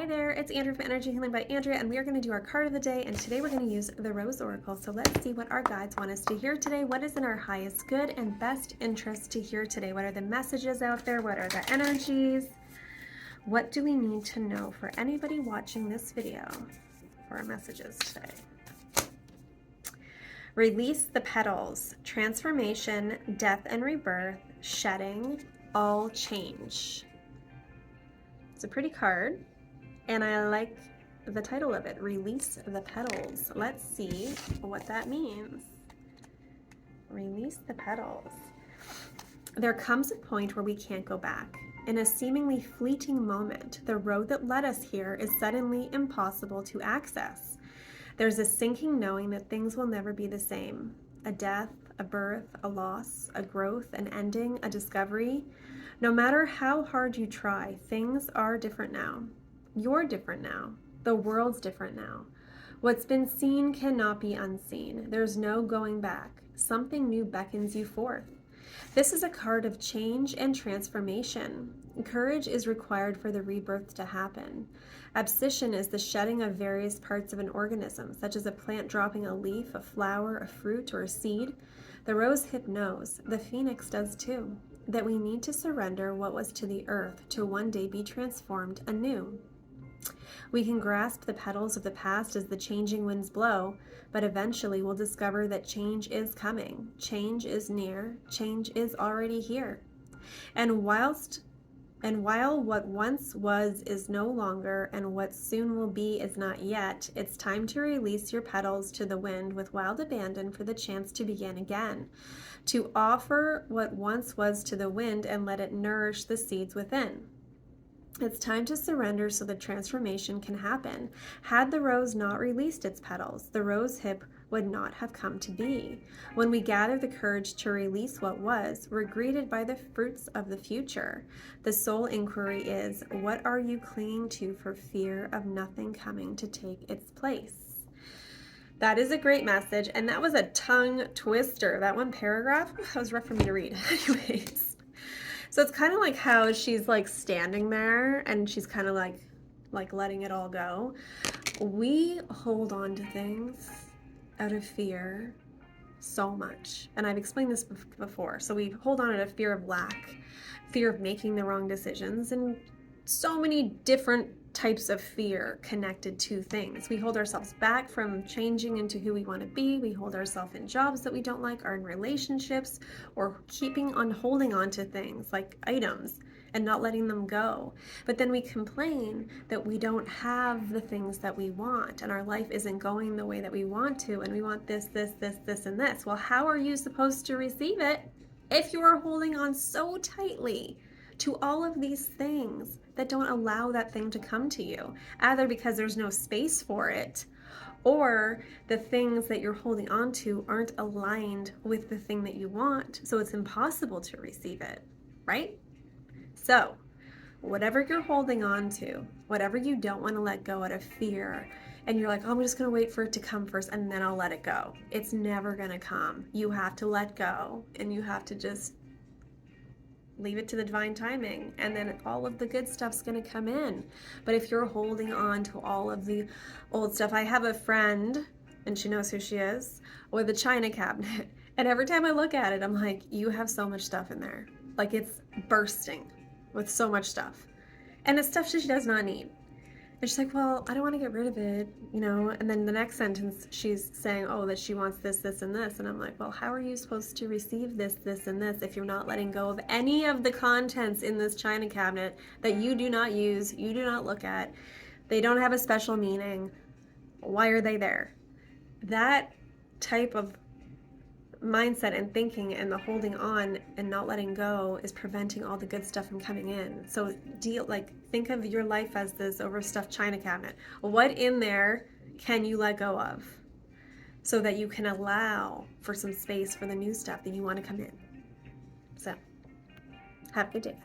there, it's Andrea from Energy Healing by Andrea, and we are going to do our card of the day, and today we're going to use the Rose Oracle. So let's see what our guides want us to hear today. What is in our highest good and best interest to hear today? What are the messages out there? What are the energies? What do we need to know for anybody watching this video for our messages today? Release the petals, transformation, death and rebirth, shedding, all change. It's a pretty card, and I like the title of it, Release the Petals. Let's see what that means. Release the petals. There comes a point where we can't go back. In a seemingly fleeting moment, the road that led us here is suddenly impossible to access. There's a sinking knowing that things will never be the same. A death, a birth, a loss, a growth, an ending, a discovery. No matter how hard you try, things are different now. You're different now. The world's different now. What's been seen cannot be unseen. There's no going back. Something new beckons you forth. This is a card of change and transformation. Courage is required for the rebirth to happen. Abscission is the shedding of various parts of an organism, such as a plant dropping a leaf, a flower, a fruit, or a seed. The rose hip knows, the phoenix does too, that we need to surrender what was to the earth to one day be transformed anew. We can grasp the petals of the past as the changing winds blow, but eventually we'll discover that change is coming, change is near, change is already here. And while what once was is no longer, and what soon will be is not yet, it's time to release your petals to the wind with wild abandon for the chance to begin again. To offer what once was to the wind and let it nourish the seeds within. It's time to surrender so the transformation can happen. Had the rose not released its petals, the rose hip would not have come to be. When we gather the courage to release what was, we're greeted by the fruits of the future. The soul inquiry is, what are you clinging to for fear of nothing coming to take its place? That is a great message, and that was a tongue twister. That one paragraph, that was rough for me to read. Anyways. So it's kind of like how she's like standing there and she's kind of like letting it all go. We hold on to things out of fear so much. And I've explained this before. So we hold on out of fear of lack, fear of making the wrong decisions, and so many different types of fear connected to things. We hold ourselves back from changing into who we want to be. We hold ourselves in jobs that we don't like, or in relationships, or holding on to things like items and not letting them go. But then we complain that we don't have the things that we want, and our life isn't going the way that we want to, and we want this, this, this, this, and this. Well, how are you supposed to receive it if you are holding on so tightly to all of these things that don't allow that thing to come to you, either because there's no space for it, or the things that you're holding on to aren't aligned with the thing that you want, so it's impossible to receive it, right? So whatever you're holding on to, whatever you don't want to let go out of fear, and you're like, oh, I'm just going to wait for it to come first and then I'll let it go. It's never going to come. You have to let go, and you have to just leave it to the divine timing, and then all of the good stuff's going to come in. But if you're holding on to all of the old stuff, I have a friend, and she knows who she is, with a china cabinet, and every time I look at it, I'm like, you have so much stuff in there. Like, it's bursting with so much stuff, and it's stuff she does not need. And she's like, well, I don't want to get rid of it, you know. And then the next sentence, she's saying, oh, that she wants this, this, and this. And I'm like, well, how are you supposed to receive this, this, and this if you're not letting go of any of the contents in this china cabinet that you do not use, you do not look at? They don't have a special meaning. Why are they there? That type of mindset and thinking and the holding on and not letting go is preventing all the good stuff from coming in. So think of your life as this overstuffed china cabinet. What in there can you let go of so that you can allow for some space for the new stuff that you want to come in? So have a good day.